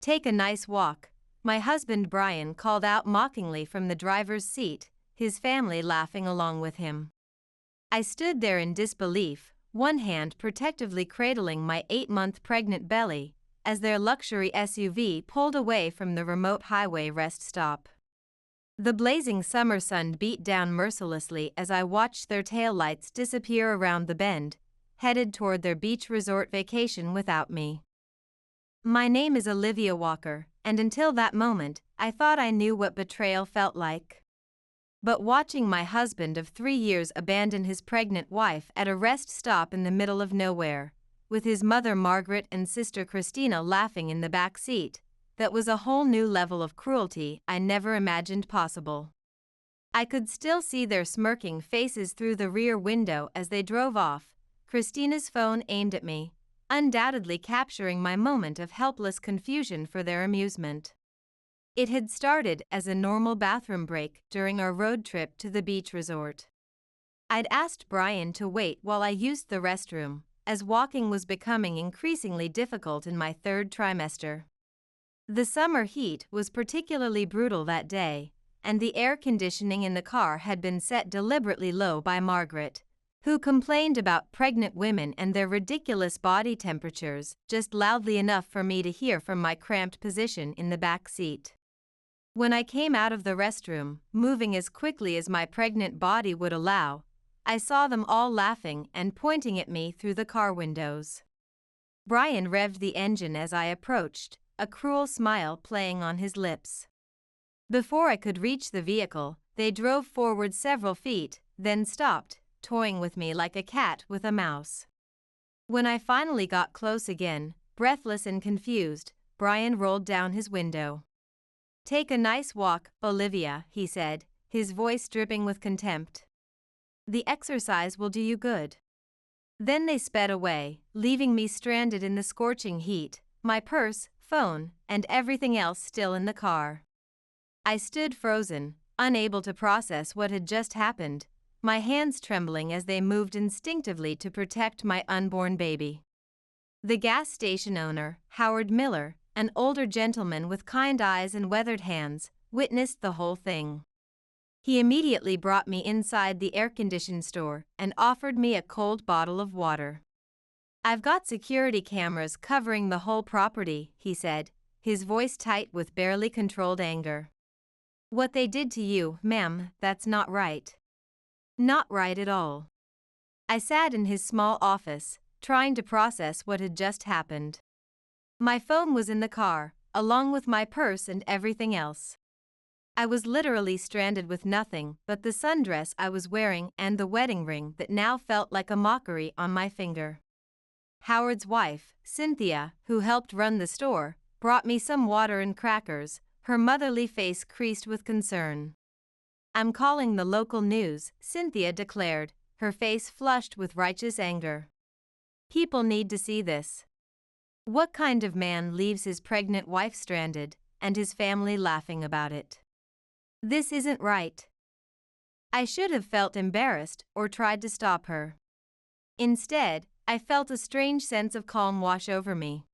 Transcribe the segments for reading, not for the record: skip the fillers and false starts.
"Take a nice walk," my husband Brian called out mockingly from the driver's seat, his family laughing along with him. I stood there in disbelief, one hand protectively cradling my 8-month pregnant belly, as their luxury SUV pulled away from the remote highway rest stop. The blazing summer sun beat down mercilessly as I watched their taillights disappear around the bend, headed toward their beach resort vacation without me. My name is Olivia Walker, and until that moment, I thought I knew what betrayal felt like. But watching my husband of 3 years abandon his pregnant wife at a rest stop in the middle of nowhere, with his mother Margaret and sister Christina laughing in the back seat, that was a whole new level of cruelty I never imagined possible. I could still see their smirking faces through the rear window as they drove off, Christina's phone aimed at me, undoubtedly capturing my moment of helpless confusion for their amusement. It had started as a normal bathroom break during our road trip to the beach resort. I'd asked Brian to wait while I used the restroom, as walking was becoming increasingly difficult in my 3rd trimester. The summer heat was particularly brutal that day, and the air conditioning in the car had been set deliberately low by Margaret, who complained about pregnant women and their ridiculous body temperatures just loudly enough for me to hear from my cramped position in the back seat. When I came out of the restroom, moving as quickly as my pregnant body would allow, I saw them all laughing and pointing at me through the car windows. Brian revved the engine as I approached, a cruel smile playing on his lips. Before I could reach the vehicle, they drove forward several feet, then stopped, toying with me like a cat with a mouse. When I finally got close again, breathless and confused, Brian rolled down his window. "Take a nice walk, Olivia," he said, his voice dripping with contempt. "The exercise will do you good." Then they sped away, leaving me stranded in the scorching heat, my purse, phone, and everything else still in the car. I stood frozen, unable to process what had just happened, my hands trembling as they moved instinctively to protect my unborn baby. The gas station owner, Howard Miller, an older gentleman with kind eyes and weathered hands, witnessed the whole thing. He immediately brought me inside the air-conditioned store and offered me a cold bottle of water. "I've got security cameras covering the whole property," he said, his voice tight with barely controlled anger. "What they did to you, ma'am, that's not right. Not right at all." I sat in his small office, trying to process what had just happened. My phone was in the car, along with my purse and everything else. I was literally stranded with nothing but the sundress I was wearing and the wedding ring that now felt like a mockery on my finger. Howard's wife, Cynthia, who helped run the store, brought me some water and crackers, her motherly face creased with concern. "I'm calling the local news," Cynthia declared, her face flushed with righteous anger. "People need to see this. What kind of man leaves his pregnant wife stranded, and his family laughing about it? This isn't right." I should have felt embarrassed or tried to stop her. Instead, I felt a strange sense of calm wash over me.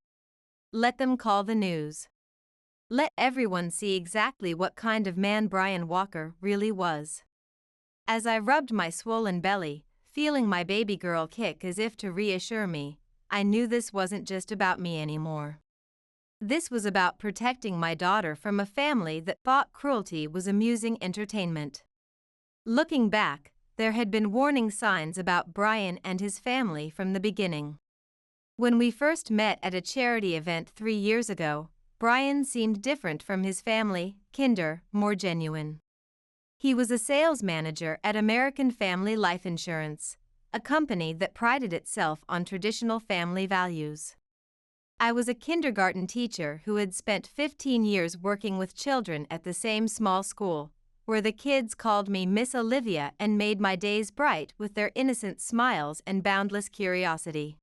Let them call the news. Let everyone see exactly what kind of man Brian Walker really was. As I rubbed my swollen belly, feeling my baby girl kick as if to reassure me, I knew this wasn't just about me anymore. This was about protecting my daughter from a family that thought cruelty was amusing entertainment. Looking back, there had been warning signs about Brian and his family from the beginning. When we first met at a charity event 3 years ago, Brian seemed different from his family, kinder, more genuine. He was a sales manager at American Family Life Insurance, a company that prided itself on traditional family values. I was a kindergarten teacher who had spent 15 years working with children at the same small school, where the kids called me Miss Olivia and made my days bright with their innocent smiles and boundless curiosity.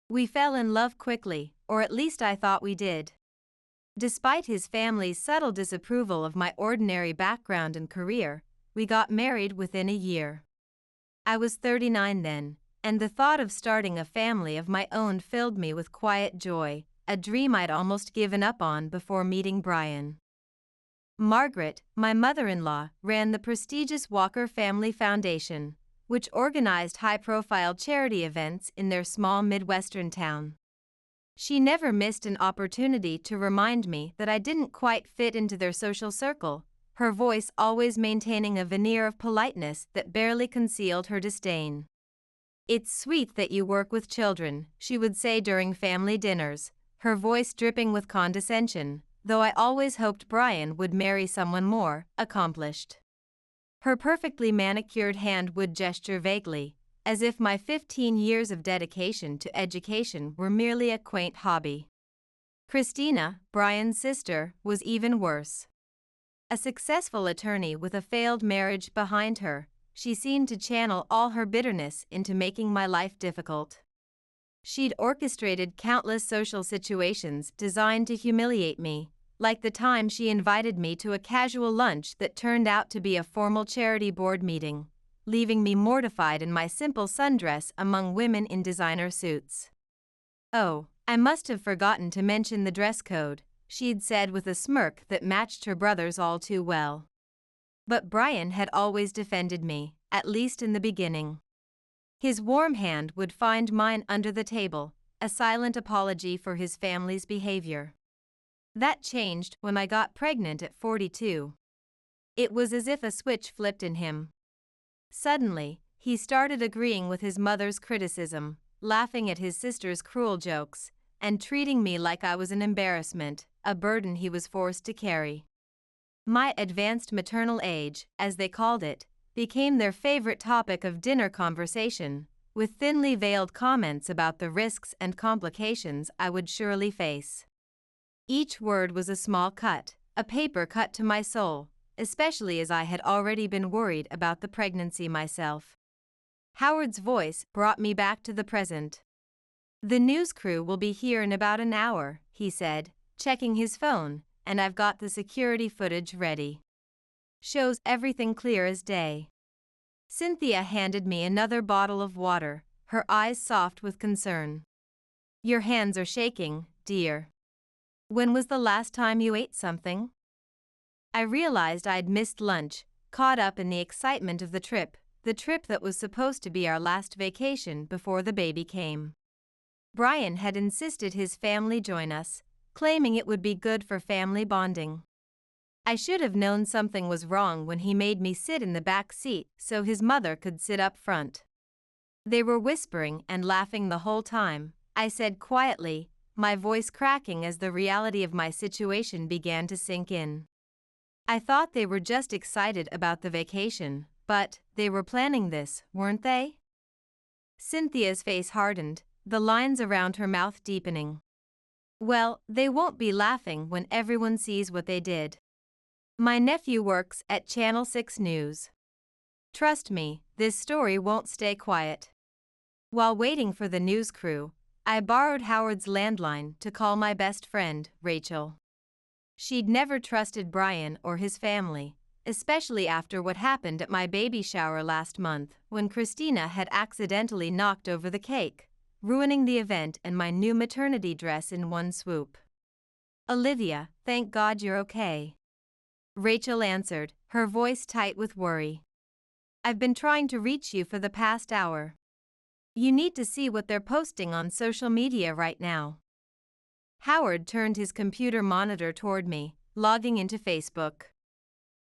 We fell in love quickly, or at least I thought we did. Despite his family's subtle disapproval of my ordinary background and career, we got married within a year. I was 39 then, and the thought of starting a family of my own filled me with quiet joy, a dream I'd almost given up on before meeting Brian. Margaret, my mother-in-law, ran the prestigious Walker Family Foundation, which organized high-profile charity events in their small Midwestern town. She never missed an opportunity to remind me that I didn't quite fit into their social circle, her voice always maintaining a veneer of politeness that barely concealed her disdain. "It's sweet that you work with children," she would say during family dinners, her voice dripping with condescension, though I always hoped Brian would marry someone more accomplished. Her perfectly manicured hand would gesture vaguely, as if my 15 years of dedication to education were merely a quaint hobby. Christina, Brian's sister, was even worse. A successful attorney with a failed marriage behind her, she seemed to channel all her bitterness into making my life difficult. She'd orchestrated countless social situations designed to humiliate me, like the time she invited me to a casual lunch that turned out to be a formal charity board meeting, leaving me mortified in my simple sundress among women in designer suits. "Oh, I must have forgotten to mention the dress code," she'd said with a smirk that matched her brother's all too well. But Brian had always defended me, at least in the beginning. His warm hand would find mine under the table, a silent apology for his family's behavior. That changed when I got pregnant at 42. It was as if a switch flipped in him. Suddenly, he started agreeing with his mother's criticism, laughing at his sister's cruel jokes, and treating me like I was an embarrassment, a burden he was forced to carry. My advanced maternal age, as they called it, became their favorite topic of dinner conversation, with thinly veiled comments about the risks and complications I would surely face. Each word was a small cut, a paper cut to my soul, especially as I had already been worried about the pregnancy myself. Howard's voice brought me back to the present. "The news crew will be here in about an hour," he said, checking his phone, "and I've got the security footage ready. Shows everything clear as day." Cynthia handed me another bottle of water, her eyes soft with concern. "Your hands are shaking, dear. When was the last time you ate something?" I realized I'd missed lunch, caught up in the excitement of the trip that was supposed to be our last vacation before the baby came. Brian had insisted his family join us, claiming it would be good for family bonding. I should have known something was wrong when he made me sit in the back seat so his mother could sit up front. "They were whispering and laughing the whole time," I said quietly, my voice cracking as the reality of my situation began to sink in. "I thought they were just excited about the vacation, but they were planning this, weren't they?" Cynthia's face hardened, the lines around her mouth deepening. "Well, they won't be laughing when everyone sees what they did. My nephew works at Channel 6 News. Trust me, this story won't stay quiet." While waiting for the news crew, I borrowed Howard's landline to call my best friend, Rachel. She'd never trusted Brian or his family, especially after what happened at my baby shower last month when Christina had accidentally knocked over the cake, ruining the event and my new maternity dress in one swoop. "Olivia, thank God you're okay," Rachel answered, her voice tight with worry. "I've been trying to reach you for the past hour. You need to see what they're posting on social media right now." Howard turned his computer monitor toward me, logging into Facebook.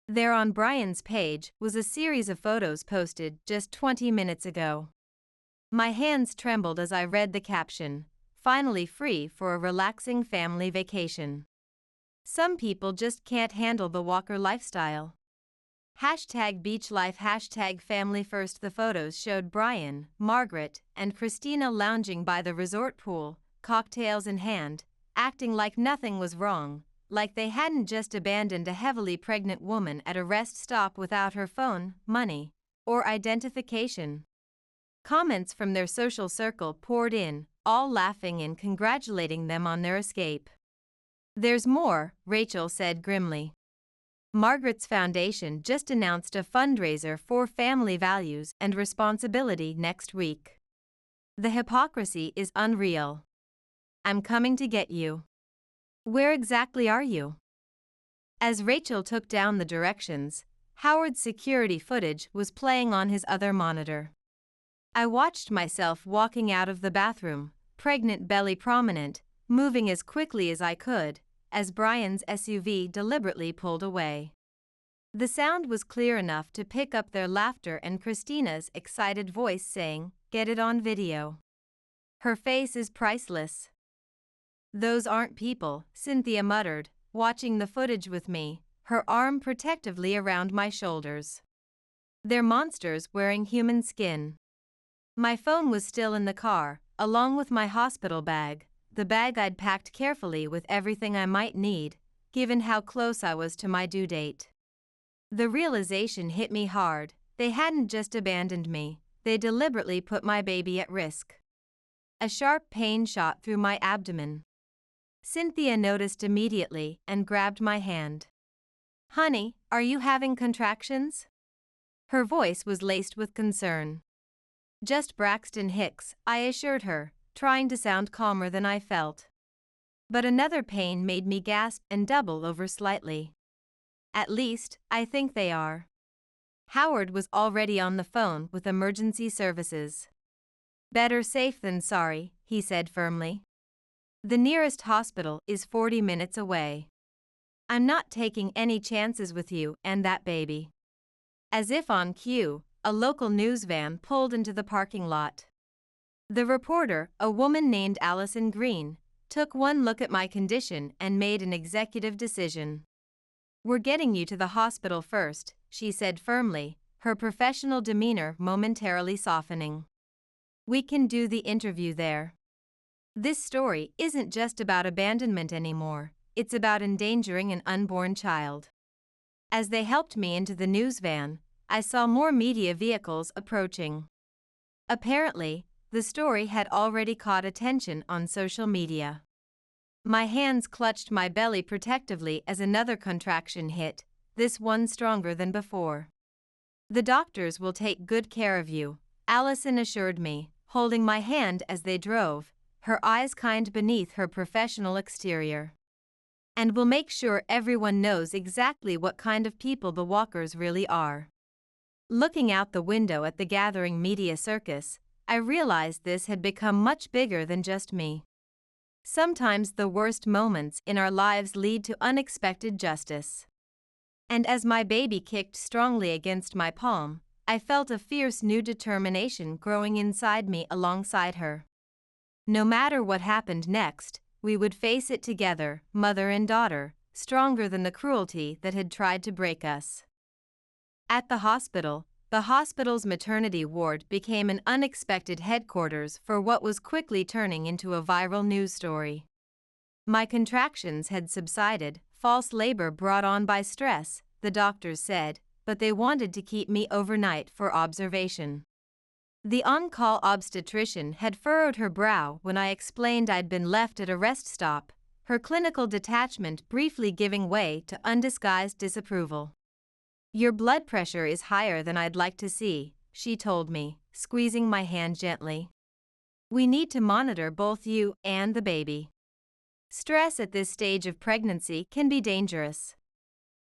There on Brian's page was a series of photos posted just 20 minutes ago. My hands trembled as I read the caption, "Finally free for a relaxing family vacation. Some people just can't handle the Walker lifestyle." #BeachLife #FamilyFirst. The photos showed Brian, Margaret, and Christina lounging by the resort pool, cocktails in hand, acting like nothing was wrong, like they hadn't just abandoned a heavily pregnant woman at a rest stop without her phone, money, or identification. Comments from their social circle poured in, all laughing and congratulating them on their escape. "There's more," Rachel said grimly. "Margaret's foundation just announced a fundraiser for family values and responsibility next week. The hypocrisy is unreal." I'm coming to get you. Where exactly are you? As Rachel took down the directions, Howard's security footage was playing on his other monitor. I watched myself walking out of the bathroom, pregnant belly prominent, moving as quickly as I could, as Brian's SUV deliberately pulled away. The sound was clear enough to pick up their laughter and Christina's excited voice saying, "Get it on video. Her face is priceless." "Those aren't people," Cynthia muttered, watching the footage with me, her arm protectively around my shoulders. "They're monsters wearing human skin." My phone was still in the car, along with my hospital bag, the bag I'd packed carefully with everything I might need, given how close I was to my due date. The realization hit me hard. They hadn't just abandoned me, they deliberately put my baby at risk. A sharp pain shot through my abdomen. Cynthia noticed immediately and grabbed my hand. "Honey, are you having contractions?" Her voice was laced with concern. "Just Braxton Hicks," I assured her, trying to sound calmer than I felt. But another pain made me gasp and double over slightly. "At least, I think they are." Howard was already on the phone with emergency services. "Better safe than sorry," he said firmly. "The nearest hospital is 40 minutes away. I'm not taking any chances with you and that baby." As if on cue, a local news van pulled into the parking lot. The reporter, a woman named Allison Green, took one look at my condition and made an executive decision. "We're getting you to the hospital first," she said firmly, her professional demeanor momentarily softening. "We can do the interview there. This story isn't just about abandonment anymore, it's about endangering an unborn child." As they helped me into the news van, I saw more media vehicles approaching. Apparently, the story had already caught attention on social media. My hands clutched my belly protectively as another contraction hit, this one stronger than before. "The doctors will take good care of you," Allison assured me, holding my hand as they drove, her eyes kind beneath her professional exterior. "And we'll make sure everyone knows exactly what kind of people the Walkers really are." Looking out the window at the gathering media circus, I realized this had become much bigger than just me. Sometimes the worst moments in our lives lead to unexpected justice. And as my baby kicked strongly against my palm, I felt a fierce new determination growing inside me alongside her. No matter what happened next, we would face it together, mother and daughter, stronger than the cruelty that had tried to break us. At the hospital's maternity ward became an unexpected headquarters for what was quickly turning into a viral news story. My contractions had subsided, false labor brought on by stress, the doctors said, but they wanted to keep me overnight for observation. The on-call obstetrician had furrowed her brow when I explained I'd been left at a rest stop, her clinical detachment briefly giving way to undisguised disapproval. "Your blood pressure is higher than I'd like to see," she told me, squeezing my hand gently. "We need to monitor both you and the baby. Stress at this stage of pregnancy can be dangerous."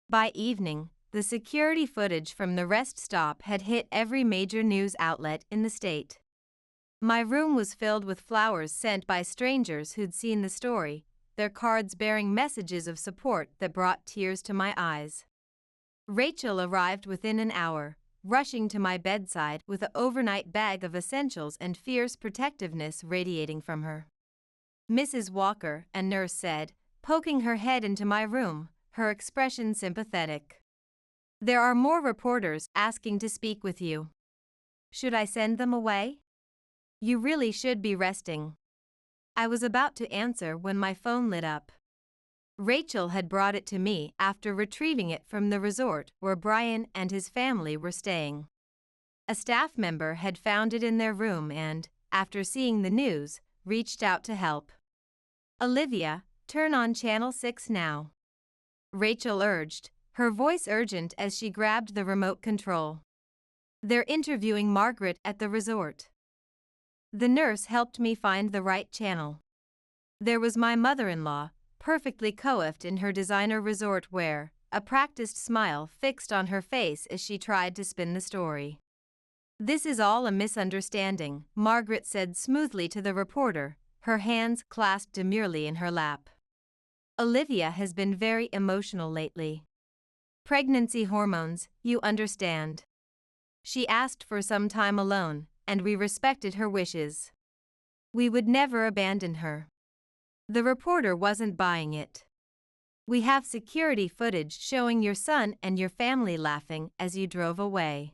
By evening, the security footage from the rest stop had hit every major news outlet in the state. My room was filled with flowers sent by strangers who'd seen the story, their cards bearing messages of support that brought tears to my eyes. Rachel arrived within an hour, rushing to my bedside with an overnight bag of essentials and fierce protectiveness radiating from her. "Mrs. Walker," a nurse said, poking her head into my room, her expression sympathetic. "There are more reporters asking to speak with you. Should I send them away? You really should be resting." I was about to answer when my phone lit up. Rachel had brought it to me after retrieving it from the resort where Brian and his family were staying. A staff member had found it in their room and, after seeing the news, reached out to help. "Olivia, turn on Channel 6 now," Rachel urged, her voice urgent as she grabbed the remote control. "They're interviewing Margaret at the resort." The nurse helped me find the right channel. There was my mother-in-law, perfectly coiffed in her designer resort wear, a practiced smile fixed on her face as she tried to spin the story. "This is all a misunderstanding," Margaret said smoothly to the reporter, her hands clasped demurely in her lap. "Olivia has been very emotional lately. Pregnancy hormones, you understand. She asked for some time alone, and we respected her wishes. We would never abandon her." The reporter wasn't buying it. "We have security footage showing your son and your family laughing as you drove away."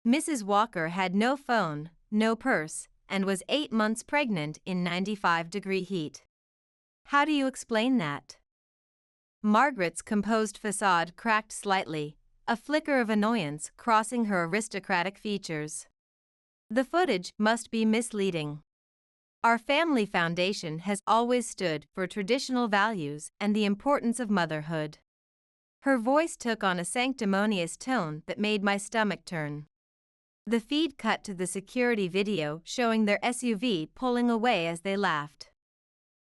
Mrs. Walker had no phone, no purse, and was 8 months pregnant in 95-degree heat. "How do you explain that?" Margaret's composed facade cracked slightly, a flicker of annoyance crossing her aristocratic features. "The footage must be misleading. Our family foundation has always stood for traditional values and the importance of motherhood." Her voice took on a sanctimonious tone that made my stomach turn. The feed cut to the security video showing their SUV pulling away as they laughed.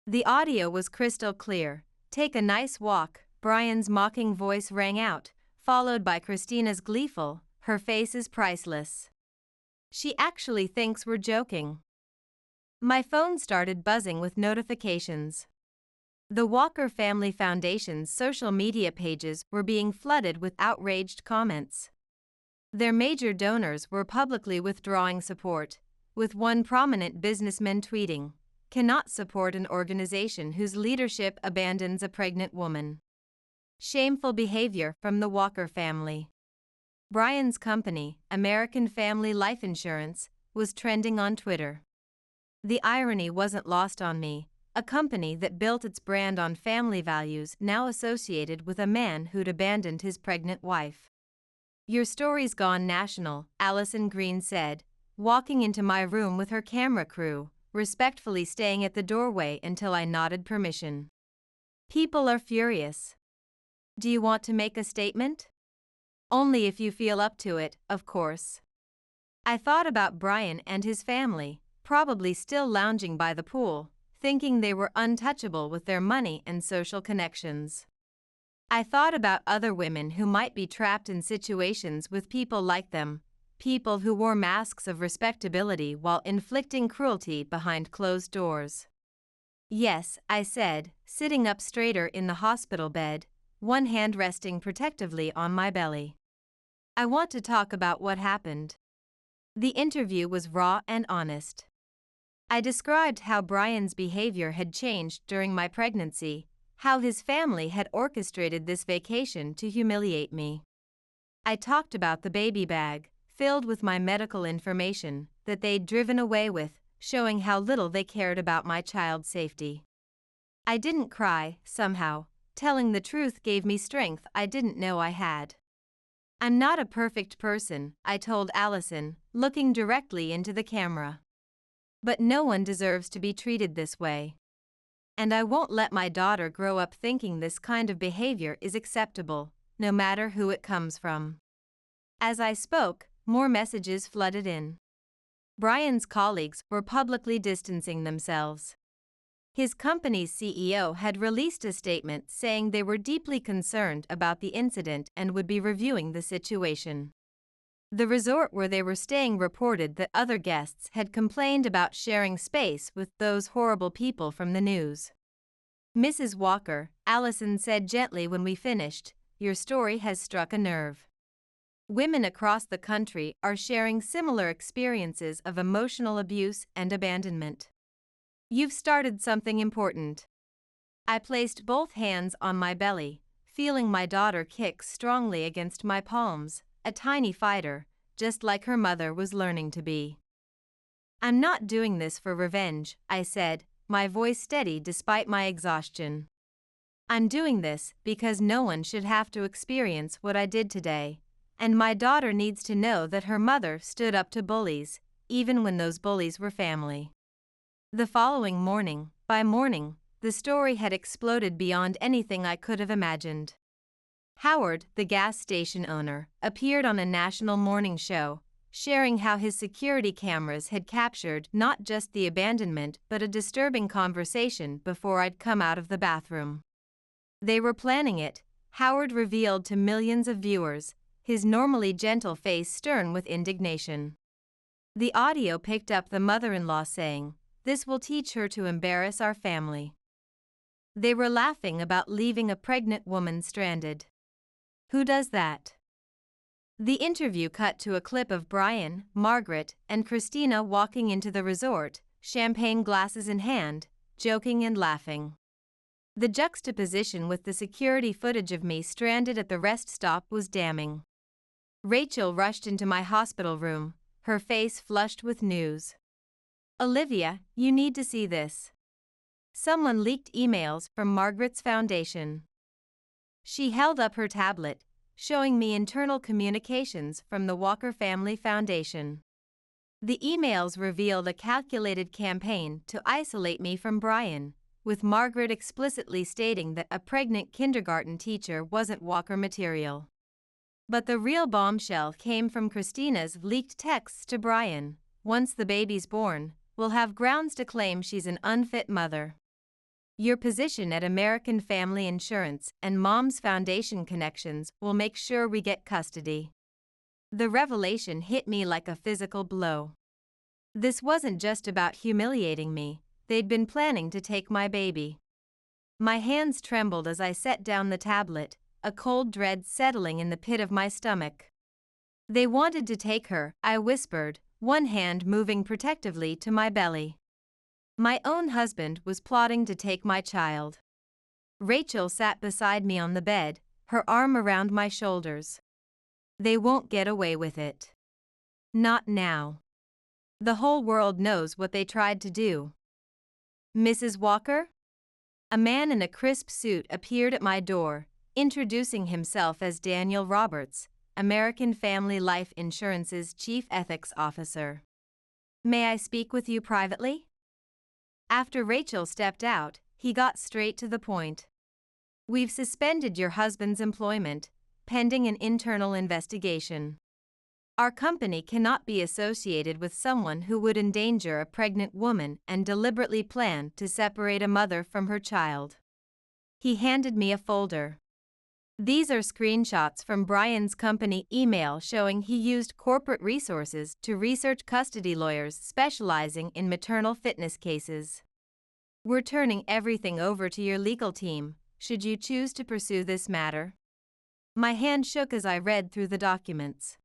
The audio was crystal clear. "Take a nice walk," Brian's mocking voice rang out, followed by Christina's gleeful, "Her face is priceless. She actually thinks we're joking." My phone started buzzing with notifications. The Walker Family Foundation's social media pages were being flooded with outraged comments. Their major donors were publicly withdrawing support, with one prominent businessman tweeting, "Cannot support an organization whose leadership abandons a pregnant woman. Shameful behavior from the Walker family." Brian's company, American Family Life Insurance, was trending on Twitter. The irony wasn't lost on me, a company that built its brand on family values now associated with a man who'd abandoned his pregnant wife. "Your story's gone national," Allison Green said, walking into my room with her camera crew, respectfully staying at the doorway until I nodded permission. "People are furious. Do you want to make a statement?" "Only if you feel up to it, of course." I thought about Brian and his family, probably still lounging by the pool, thinking they were untouchable with their money and social connections. I thought about other women who might be trapped in situations with people like them, people who wore masks of respectability while inflicting cruelty behind closed doors. "Yes," I said, sitting up straighter in the hospital bed, one hand resting protectively on my belly. "I want to talk about what happened." The interview was raw and honest. I described how Brian's behavior had changed during my pregnancy, how his family had orchestrated this vacation to humiliate me. I talked about the baby bag, filled with my medical information, that they'd driven away with, showing how little they cared about my child's safety. I didn't cry, somehow. Telling the truth gave me strength I didn't know I had. "I'm not a perfect person," I told Allison, looking directly into the camera. "But no one deserves to be treated this way. And I won't let my daughter grow up thinking this kind of behavior is acceptable, no matter who it comes from." As I spoke, more messages flooded in. Brian's colleagues were publicly distancing themselves. His company's CEO had released a statement saying they were deeply concerned about the incident and would be reviewing the situation. The resort where they were staying reported that other guests had complained about sharing space with those horrible people from the news. "Mrs. Walker," Allison said gently when we finished, "your story has struck a nerve. Women across the country are sharing similar experiences of emotional abuse and abandonment. You've started something important." I placed both hands on my belly, feeling my daughter kick strongly against my palms, a tiny fighter, just like her mother was learning to be. "I'm not doing this for revenge," I said, my voice steady despite my exhaustion. "I'm doing this because no one should have to experience what I did today, and my daughter needs to know that her mother stood up to bullies, even when those bullies were family." The following morning, by morning, the story had exploded beyond anything I could have imagined. Howard, the gas station owner, appeared on a national morning show, sharing how his security cameras had captured not just the abandonment but a disturbing conversation before I'd come out of the bathroom. They were planning it, Howard revealed to millions of viewers, his normally gentle face stern with indignation. The audio picked up the mother-in-law saying, "This will teach her to embarrass our family." They were laughing about leaving a pregnant woman stranded. Who does that? The interview cut to a clip of Brian, Margaret, and Christina walking into the resort, champagne glasses in hand, joking and laughing. The juxtaposition with the security footage of me stranded at the rest stop was damning. Rachel rushed into my hospital room, her face flushed with news. "Olivia, you need to see this. Someone leaked emails from Margaret's foundation." She held up her tablet, showing me internal communications from the Walker Family Foundation. The emails revealed a calculated campaign to isolate me from Brian, with Margaret explicitly stating that a pregnant kindergarten teacher wasn't Walker material. But the real bombshell came from Christina's leaked texts to Brian. "Once the baby's born, we'll have grounds to claim she's an unfit mother. Your position at American Family Insurance and Mom's Foundation connections will make sure we get custody." The revelation hit me like a physical blow. This wasn't just about humiliating me, they'd been planning to take my baby. My hands trembled as I set down the tablet, a cold dread settling in the pit of my stomach. "They wanted to take her," I whispered, one hand moving protectively to my belly. My own husband was plotting to take my child. Rachel sat beside me on the bed, her arm around my shoulders. "They won't get away with it. Not now. The whole world knows what they tried to do." "Mrs. Walker?" A man in a crisp suit appeared at my door, introducing himself as Daniel Roberts, American Family Life Insurance's Chief Ethics Officer. "May I speak with you privately?" After Rachel stepped out, he got straight to the point. "We've suspended your husband's employment, pending an internal investigation. Our company cannot be associated with someone who would endanger a pregnant woman and deliberately plan to separate a mother from her child." He handed me a folder. "These are screenshots from Brian's company email showing he used corporate resources to research custody lawyers specializing in maternal fitness cases. We're turning everything over to your legal team, should you choose to pursue this matter." My hand shook as I read through the documents.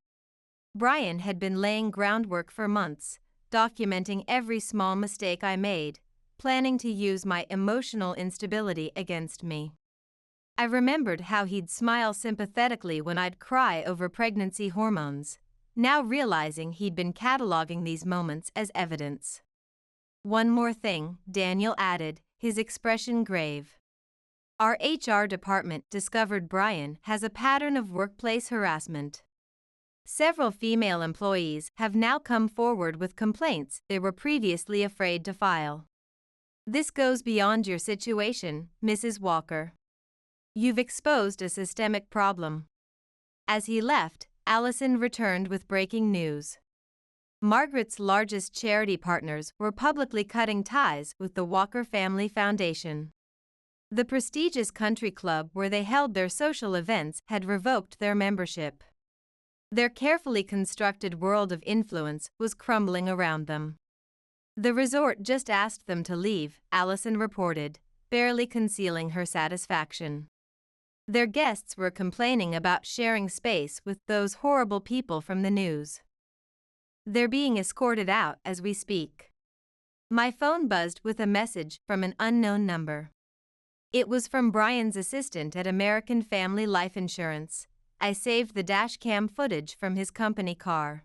Brian had been laying groundwork for months, documenting every small mistake I made, planning to use my emotional instability against me. I remembered how he'd smile sympathetically when I'd cry over pregnancy hormones, now realizing he'd been cataloging these moments as evidence. "One more thing," Daniel added, his expression grave. "Our HR department discovered Brian has a pattern of workplace harassment. Several female employees have now come forward with complaints they were previously afraid to file. This goes beyond your situation, Mrs. Walker. You've exposed a systemic problem." As he left, Allison returned with breaking news. Margaret's largest charity partners were publicly cutting ties with the Walker Family Foundation. The prestigious country club where they held their social events had revoked their membership. Their carefully constructed world of influence was crumbling around them. "The resort just asked them to leave," Allison reported, barely concealing her satisfaction. "Their guests were complaining about sharing space with those horrible people from the news. They're being escorted out as we speak." My phone buzzed with a message from an unknown number. It was from Brian's assistant at American Family Life Insurance. I saved the dashcam footage from his company car.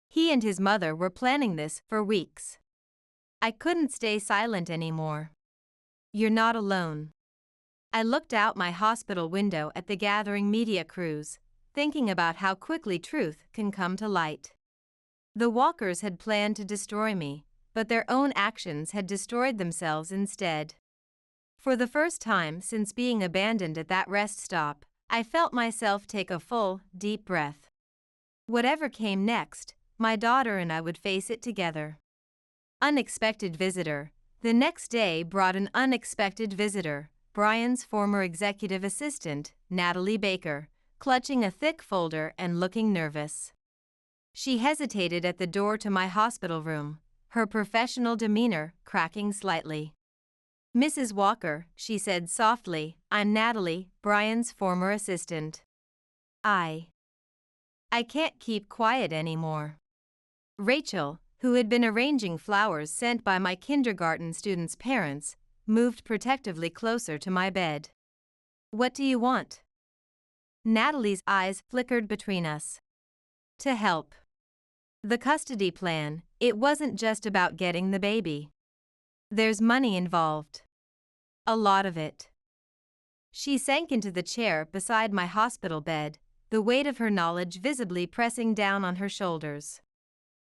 He and his mother were planning this for weeks. I couldn't stay silent anymore. "You're not alone." I looked out my hospital window at the gathering media crews, thinking about how quickly truth can come to light. The Walkers had planned to destroy me, but their own actions had destroyed themselves instead. For the first time since being abandoned at that rest stop, I felt myself take a full, deep breath. Whatever came next, my daughter and I would face it together. Unexpected visitor. The next day brought an unexpected visitor, Brian's former executive assistant, Natalie Baker, clutching a thick folder and looking nervous. She hesitated at the door to my hospital room, her professional demeanor cracking slightly. "Mrs. Walker," she said softly, "I'm Natalie, Brian's former assistant. I can't keep quiet anymore." Rachel, who had been arranging flowers sent by my kindergarten students' parents, moved protectively closer to my bed. "What do you want?" Natalie's eyes flickered between us. "To help. The custody plan, it wasn't just about getting the baby. There's money involved. A lot of it." She sank into the chair beside my hospital bed, the weight of her knowledge visibly pressing down on her shoulders.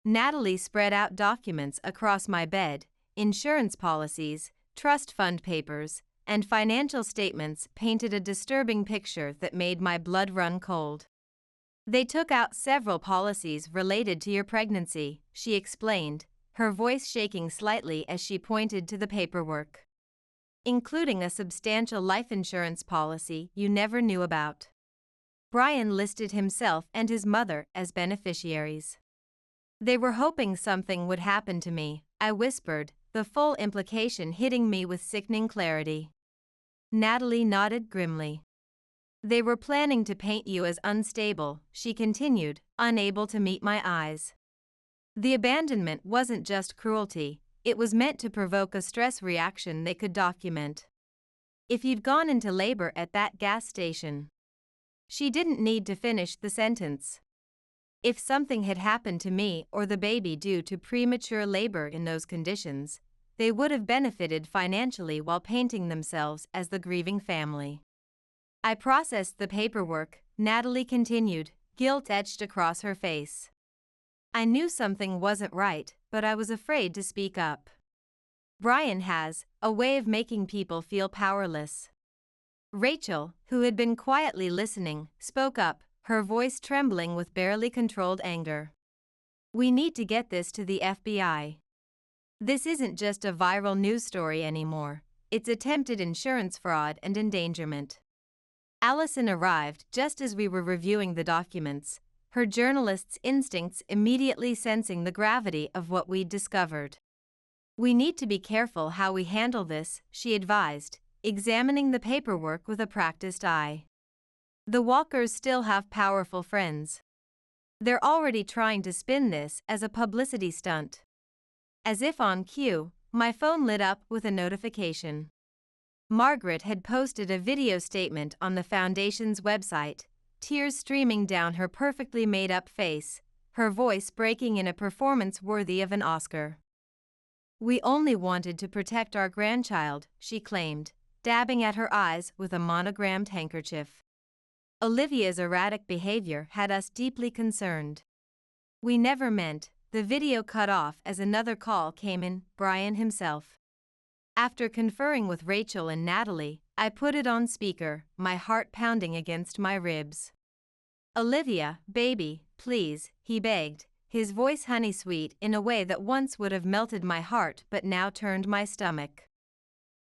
Natalie spread out documents across my bed, insurance policies, trust fund papers, and financial statements painted a disturbing picture that made my blood run cold. "They took out several policies related to your pregnancy," she explained, her voice shaking slightly as she pointed to the paperwork. "Including a substantial life insurance policy you never knew about." Brian listed himself and his mother as beneficiaries. "They were hoping something would happen to me," I whispered, the full implication hitting me with sickening clarity. Natalie nodded grimly. "They were planning to paint you as unstable," she continued, unable to meet my eyes. "The abandonment wasn't just cruelty, it was meant to provoke a stress reaction they could document. If you'd gone into labor at that gas station." She didn't need to finish the sentence. "If something had happened to me or the baby due to premature labor in those conditions, they would have benefited financially while painting themselves as the grieving family." I processed the paperwork, Natalie continued, guilt etched across her face. "I knew something wasn't right, but I was afraid to speak up. Brian has a way of making people feel powerless." Rachel, who had been quietly listening, spoke up, her voice trembling with barely controlled anger. "We need to get this to the FBI. This isn't just a viral news story anymore, it's attempted insurance fraud and endangerment." Allison arrived just as we were reviewing the documents, her journalist's instincts immediately sensing the gravity of what we'd discovered. "We need to be careful how we handle this," she advised, examining the paperwork with a practiced eye. "The Walkers still have powerful friends. They're already trying to spin this as a publicity stunt." As if on cue, my phone lit up with a notification. Margaret had posted a video statement on the Foundation's website, tears streaming down her perfectly made-up face, her voice breaking in a performance worthy of an Oscar. "We only wanted to protect our grandchild," she claimed, dabbing at her eyes with a monogrammed handkerchief. "Olivia's erratic behavior had us deeply concerned. We never meant." The video cut off as another call came in, Brian himself. After conferring with Rachel and Natalie, I put it on speaker, my heart pounding against my ribs. "Olivia, baby, please," he begged, his voice honey-sweet in a way that once would have melted my heart but now turned my stomach.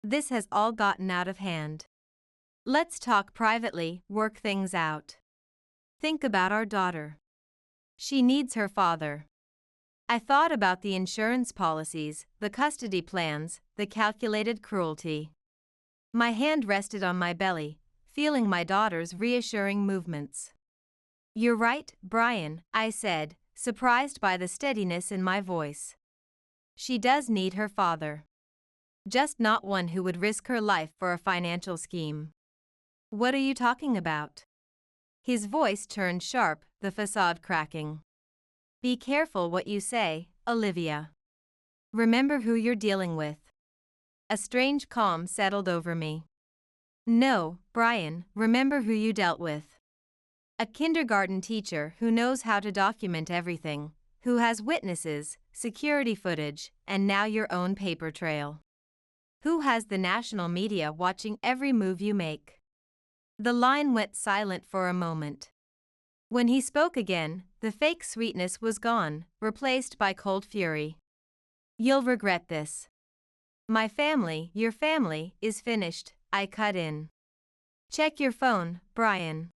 "This has all gotten out of hand. Let's talk privately, work things out. Think about our daughter. She needs her father." I thought about the insurance policies, the custody plans, the calculated cruelty. My hand rested on my belly, feeling my daughter's reassuring movements. "You're right, Brian," I said, surprised by the steadiness in my voice. "She does need her father. Just not one who would risk her life for a financial scheme." "What are you talking about?" His voice turned sharp, the facade cracking. "Be careful what you say, Olivia. Remember who you're dealing with." A strange calm settled over me. "No, Brian, remember who you dealt with. A kindergarten teacher who knows how to document everything, who has witnesses, security footage, and now your own paper trail. Who has the national media watching every move you make." The line went silent for a moment. When he spoke again, the fake sweetness was gone, replaced by cold fury. "You'll regret this. Your family, is finished," I cut in. "Check your phone, Brian.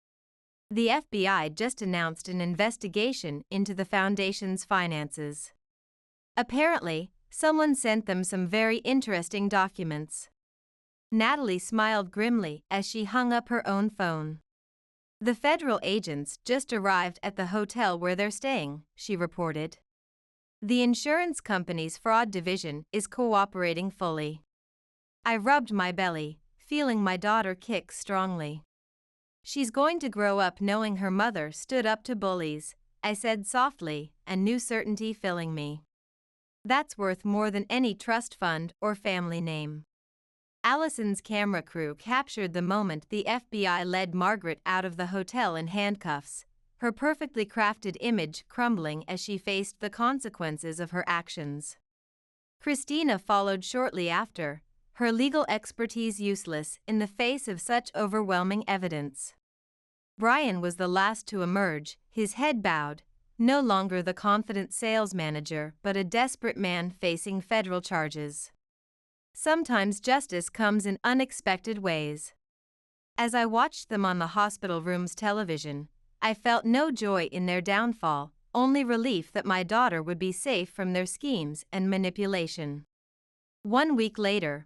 The FBI just announced an investigation into the foundation's finances. Apparently, someone sent them some very interesting documents." Natalie smiled grimly as she hung up her own phone. "The federal agents just arrived at the hotel where they're staying," she reported. "The insurance company's fraud division is cooperating fully." I rubbed my belly, feeling my daughter kick strongly. "She's going to grow up knowing her mother stood up to bullies," I said softly, a new certainty filling me. "That's worth more than any trust fund or family name." Allison's camera crew captured the moment the FBI led Margaret out of the hotel in handcuffs, her perfectly crafted image crumbling as she faced the consequences of her actions. Christina followed shortly after, her legal expertise useless in the face of such overwhelming evidence. Brian was the last to emerge, his head bowed, no longer the confident sales manager but a desperate man facing federal charges. Sometimes justice comes in unexpected ways. As I watched them on the hospital room's television, I felt no joy in their downfall, only relief that my daughter would be safe from their schemes and manipulation. 1 week later,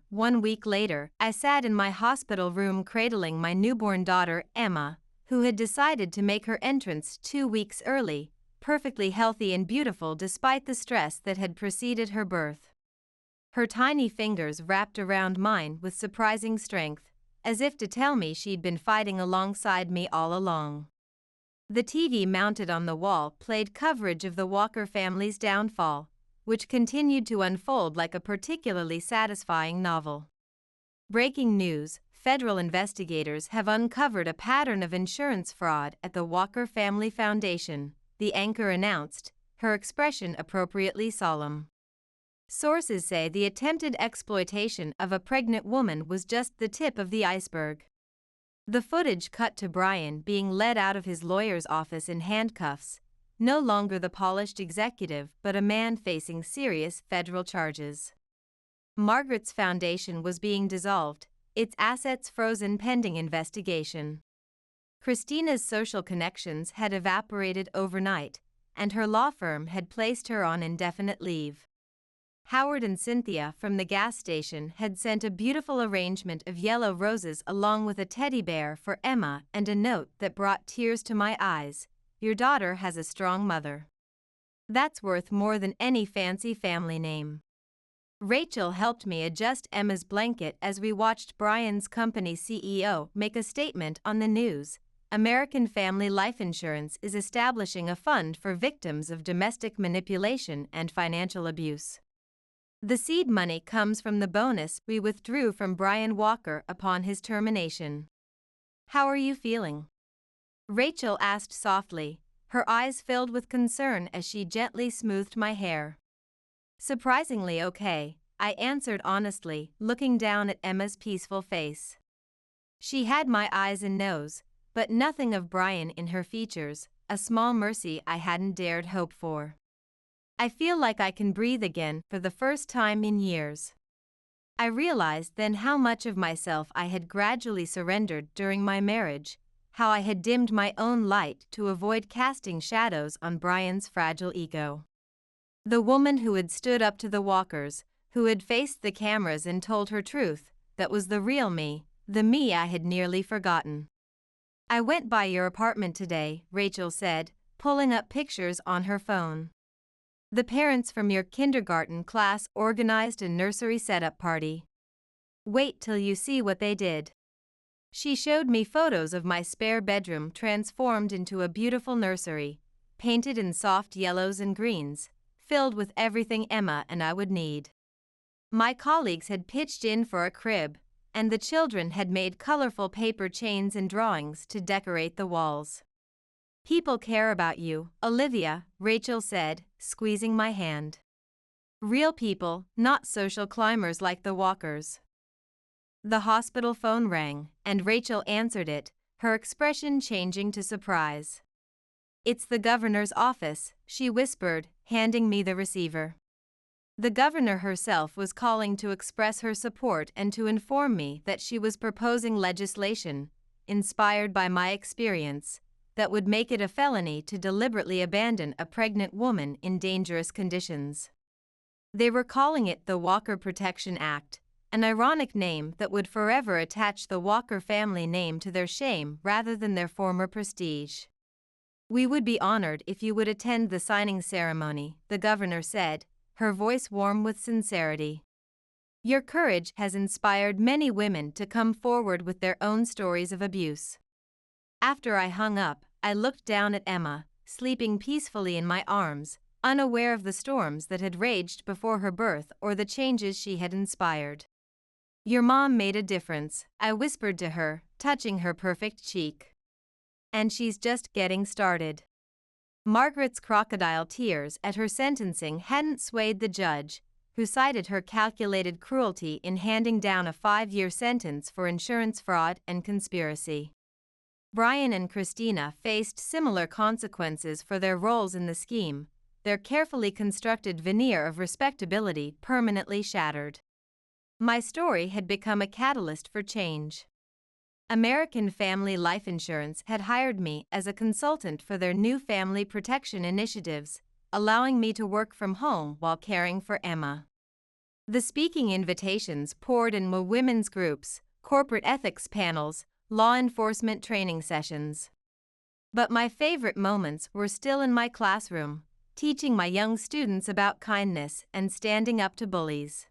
I sat in my hospital room cradling my newborn daughter, Emma, who had decided to make her entrance 2 weeks early, perfectly healthy and beautiful despite the stress that had preceded her birth. Her tiny fingers wrapped around mine with surprising strength, as if to tell me she'd been fighting alongside me all along. The TV mounted on the wall played coverage of the Walker family's downfall, which continued to unfold like a particularly satisfying novel. Breaking news: federal investigators have uncovered a pattern of insurance fraud at the Walker Family Foundation, the anchor announced, her expression appropriately solemn. Sources say the attempted exploitation of a pregnant woman was just the tip of the iceberg. The footage cut to Brian being led out of his lawyer's office in handcuffs, no longer the polished executive but a man facing serious federal charges. Margaret's foundation was being dissolved, its assets frozen pending investigation. Christina's social connections had evaporated overnight, and her law firm had placed her on indefinite leave. Howard and Cynthia from the gas station had sent a beautiful arrangement of yellow roses along with a teddy bear for Emma and a note that brought tears to my eyes: "Your daughter has a strong mother. That's worth more than any fancy family name." Rachel helped me adjust Emma's blanket as we watched Brian's company CEO make a statement on the news: "American Family Life Insurance is establishing a fund for victims of domestic manipulation and financial abuse. The seed money comes from the bonus we withdrew from Brian Walker upon his termination." "How are you feeling?" Rachel asked softly, her eyes filled with concern as she gently smoothed my hair. "Surprisingly okay," I answered honestly, looking down at Emma's peaceful face. She had my eyes and nose, but nothing of Brian in her features, a small mercy I hadn't dared hope for. "I feel like I can breathe again for the first time in years." I realized then how much of myself I had gradually surrendered during my marriage, how I had dimmed my own light to avoid casting shadows on Brian's fragile ego. The woman who had stood up to the Walkers, who had faced the cameras and told her truth, that was the real me, the me I had nearly forgotten. "I went by your apartment today," Rachel said, pulling up pictures on her phone. "The parents from your kindergarten class organized a nursery setup party. Wait till you see what they did." She showed me photos of my spare bedroom transformed into a beautiful nursery, painted in soft yellows and greens, filled with everything Emma and I would need. My colleagues had pitched in for a crib, and the children had made colorful paper chains and drawings to decorate the walls. "People care about you, Olivia," Rachel said, squeezing my hand. "Real people, not social climbers like the Walkers." The hospital phone rang, and Rachel answered it, her expression changing to surprise. "It's the governor's office," she whispered, handing me the receiver. The governor herself was calling to express her support and to inform me that she was proposing legislation, inspired by my experience, that would make it a felony to deliberately abandon a pregnant woman in dangerous conditions. They were calling it the Walker Protection Act, an ironic name that would forever attach the Walker family name to their shame rather than their former prestige. "We would be honored if you would attend the signing ceremony," the governor said, her voice warm with sincerity. "Your courage has inspired many women to come forward with their own stories of abuse." After I hung up, I looked down at Emma, sleeping peacefully in my arms, unaware of the storms that had raged before her birth or the changes she had inspired. "Your mom made a difference," I whispered to her, touching her perfect cheek. "And she's just getting started." Margaret's crocodile tears at her sentencing hadn't swayed the judge, who cited her calculated cruelty in handing down a 5-year sentence for insurance fraud and conspiracy. Brian and Christina faced similar consequences for their roles in the scheme, their carefully constructed veneer of respectability permanently shattered. My story had become a catalyst for change. American Family Life Insurance had hired me as a consultant for their new family protection initiatives, allowing me to work from home while caring for Emma. The speaking invitations poured in with women's groups, corporate ethics panels, law enforcement training sessions. But my favorite moments were still in my classroom, teaching my young students about kindness and standing up to bullies.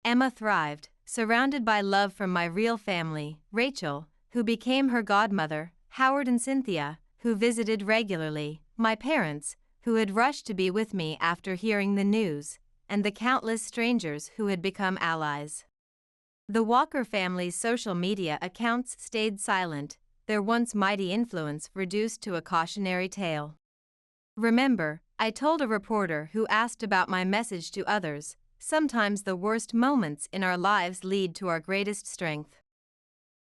Emma thrived, surrounded by love from my real family, Rachel, who became her godmother, Howard and Cynthia, who visited regularly, my parents, who had rushed to be with me after hearing the news, and the countless strangers who had become allies. The Walker family's social media accounts stayed silent, their once mighty influence reduced to a cautionary tale. "Remember," I told a reporter who asked about my message to others, "sometimes the worst moments in our lives lead to our greatest strength."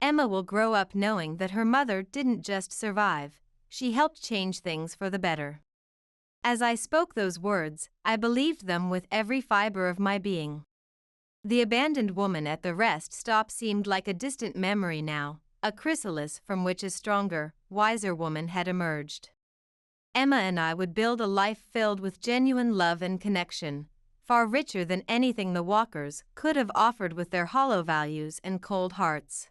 Emma will grow up knowing that her mother didn't just survive, she helped change things for the better. As I spoke those words, I believed them with every fiber of my being. The abandoned woman at the rest stop seemed like a distant memory now, a chrysalis from which a stronger, wiser woman had emerged. Emma and I would build a life filled with genuine love and connection, far richer than anything the Walkers could have offered with their hollow values and cold hearts.